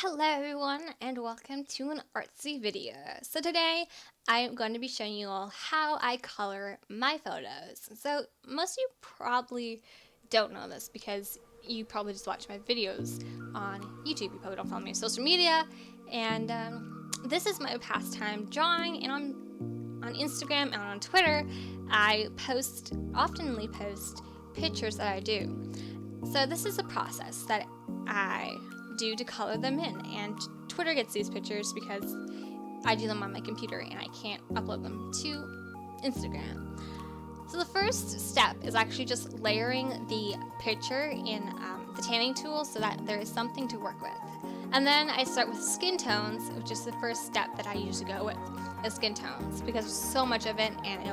Hello everyone and welcome to an artsy video. So today I'm going to be showing you all how I color my photos. So most of you probably don't know this because you probably just watch my videos on YouTube. You probably don't follow me on social media, and this is my pastime drawing, and on Instagram and on Twitter I oftenly post pictures that I do. So this is a process that I do to color them in, and Twitter gets these pictures because I do them on my computer and I can't upload them to Instagram. So the first step is actually just layering the picture in the tanning tool so that there is something to work with. And then I start with skin tones, which is the first step that I usually go with, is skin tones, because there's so much of it and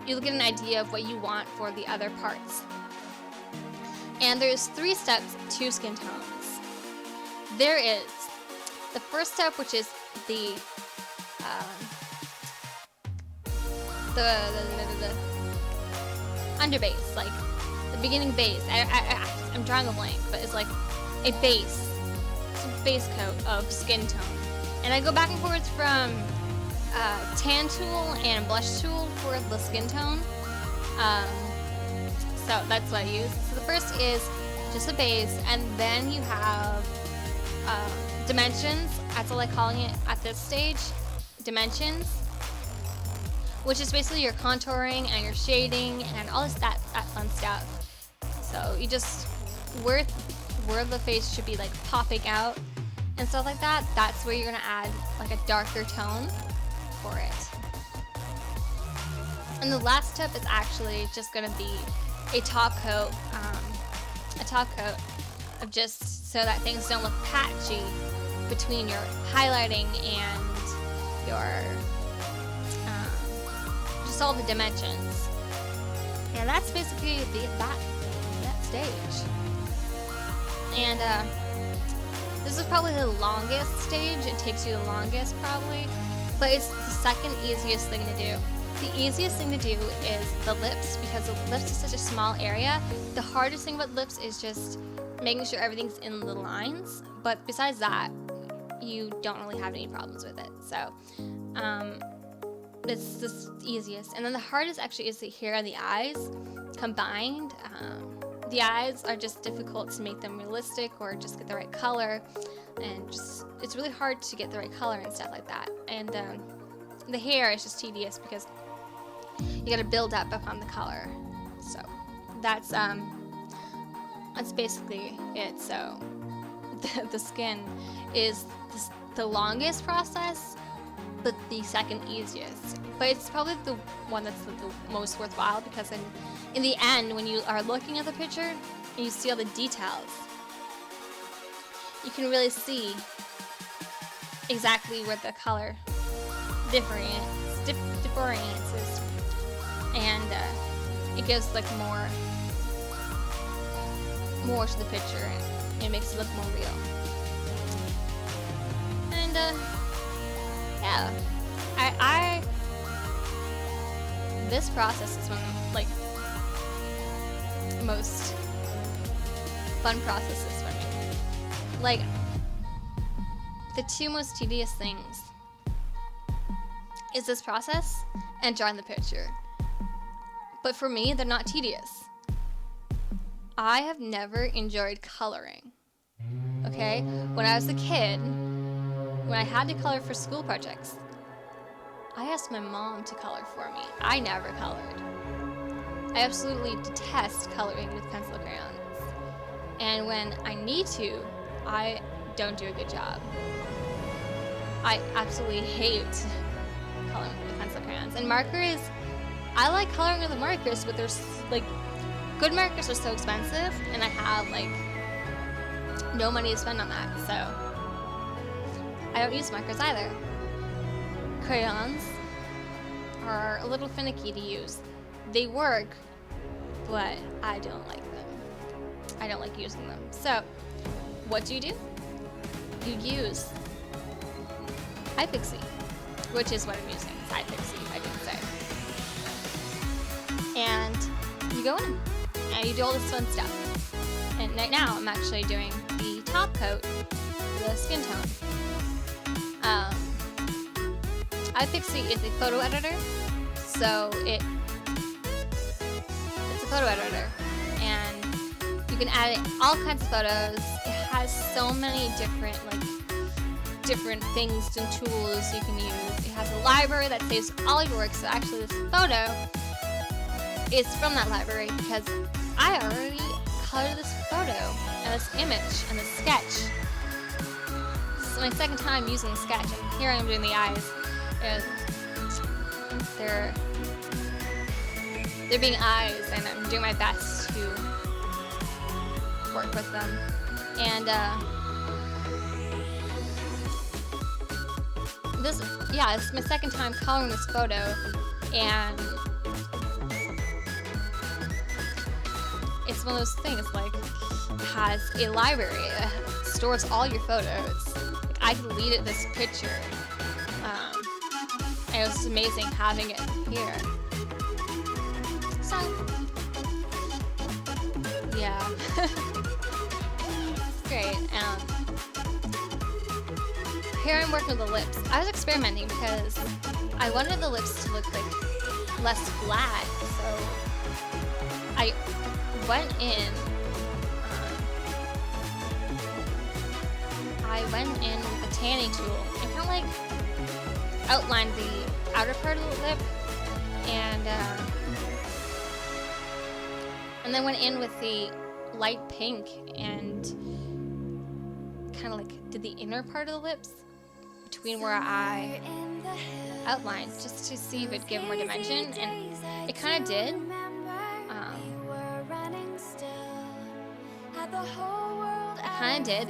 you'll get an idea of what you want for the other parts. And there's 3 steps to skin tones. There is the first step, which is the underbase, like the beginning base. I'm drawing a blank, but it's like a base, base coat of skin tone. And I go back and forth from tan tool and blush tool for the skin tone. So that's what I use. So the first is just a base, and then you have dimensions. That's all I'm calling it at this stage. Dimensions, which is basically your contouring and your shading and all that fun stuff. So you just where the face should be like popping out and stuff like that. That's where you're gonna add like a darker tone for it. And the last step is actually just gonna be a top coat of just so that things don't look patchy between your highlighting and your just all the dimensions. And that's basically that stage. And this is probably the longest stage. It takes you the longest probably, but it's the second easiest thing to do. The easiest thing to do is the lips, because the lips is such a small area. The hardest thing about lips is just making sure everything's in the lines, but besides that, you don't really have any problems with it. So it's the easiest. And then the hardest actually is the hair and the eyes combined. The eyes are just difficult to make them realistic or just get the right color, and just it's really hard to get the right color and stuff like that. And the hair is just tedious because you gotta build up upon the color. So that's basically it. So the skin is the longest process, but the second easiest. But it's probably the one that's the most worthwhile, because in the end, when you are looking at the picture and you see all the details, you can really see exactly where the color differentiates, and it gives like more to the picture, and it makes it look more real. And yeah, I this process is one of like most fun processes for me. Like the 2 most tedious things is this process and drawing the picture. But for me, they're not tedious. I have never enjoyed coloring. Okay? When I was a kid, when I had to color for school projects, I asked my mom to color for me. I never colored. I absolutely detest coloring with pencil crayons. And when I need to, I don't do a good job. I absolutely hate coloring with pencil crayons. And markers, I like coloring with the markers, but there's like good markers are so expensive, and I have like no money to spend on that, so I don't use markers either. Crayons are a little finicky to use. They work, but I don't like them. I don't like using them. So what do? You use iPixie, which is what I'm using. It's iPixie, I didn't say. And you go in and you do all this fun stuff. And right now I'm actually doing the top coat the skin tone. iPixie is a photo editor, so it's a photo editor, and you can add all kinds of photos. It has so many different things and tools you can use. It has a library that saves all your work, so actually this photo is from that library because I already colored this photo and this image and this sketch. This is my second time using the sketch, and here I am doing the eyes. And they're being eyes, and I'm doing my best to work with them. And this is my second time coloring this photo, and it's one of those things, like, it has a library, it stores all your photos. Like, I deleted this picture. It was amazing having it here. So, yeah. Great. Here I'm working with the lips. I was experimenting because I wanted the lips to look like less flat, so I went in with a tanning tool and kind of like outlined the outer part of the lip, and then went in with the light pink and kind of like did the inner part of the lips between where I outlined, just to see if it'd give more dimension, and it kind of did.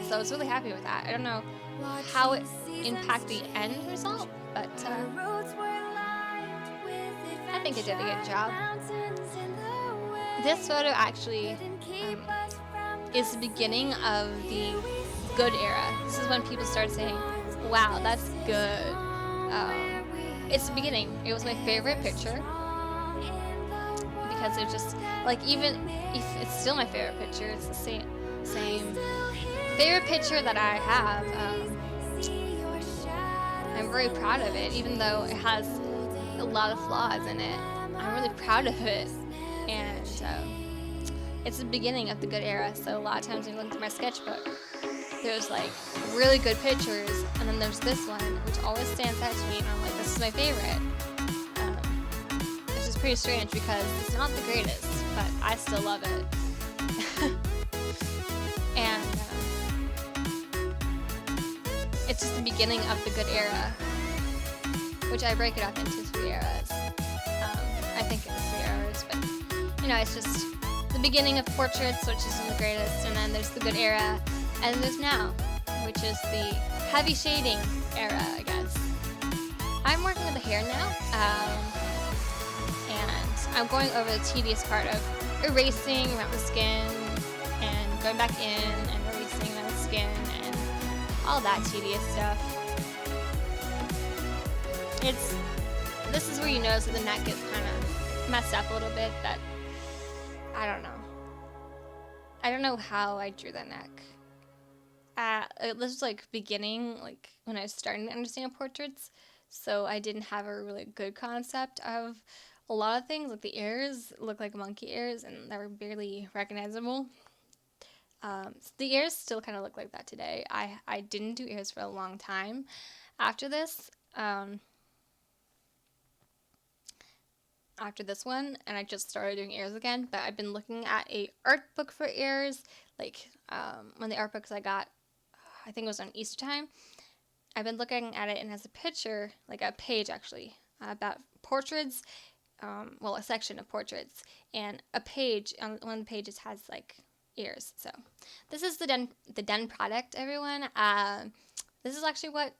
So I was really happy with that. I don't know how it impacted the end result, but I think it did a good job. This photo actually is the beginning of the good era. This is when people started saying, wow, that's good. It's the beginning. It was my favorite picture because it just, like, even if it's still my favorite picture, it's the same favorite picture that I have. I'm very proud of it, even though it has a lot of flaws in it. I'm really proud of it, and it's the beginning of the good era. So a lot of times when you look at my sketchbook, there's like really good pictures, and then there's this one, which always stands out to me, and I'm like, this is my favorite. Which is pretty strange because it's not the greatest, but I still love it. And it's just the beginning of the good era, which I break it up into 3 eras. I think it's 3 eras, but it's just the beginning of portraits, which is one of the greatest, and then there's the good era, and then there's now, which is the heavy shading era, I guess. I'm working with the hair now, and I'm going over the tedious part of erasing around the skin and going back in and erasing around the skin and all that tedious stuff. This is where you notice that the neck gets kind of messed up a little bit. That I don't know how I drew the neck. This was like beginning, like when I was starting to understand portraits, so I didn't have a really good concept of a lot of things. Like the ears look like monkey ears, and they were barely recognizable. So the ears still kind of look like that today. I didn't do ears for a long time after this. After this one, and I just started doing ears again, but I've been looking at a art book for ears, like one of the art books I got, I think it was on Easter time. I've been looking at it, and it has a picture, like a page actually, about portraits, a section of portraits, and a page, on one of the pages has like ears. So this is the done product, everyone. This is actually what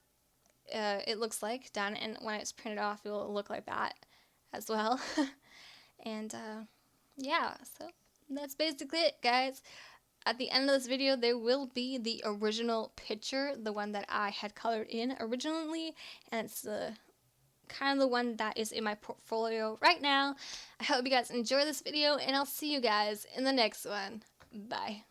it looks like done, and when it's printed off, it will look like that as well. And yeah, so that's basically it, guys. At the end of this video, there will be the original picture, the one that I had colored in originally, and it's the kind of the one that is in my portfolio right now. I hope you guys enjoy this video, and I'll see you guys in the next one. Bye.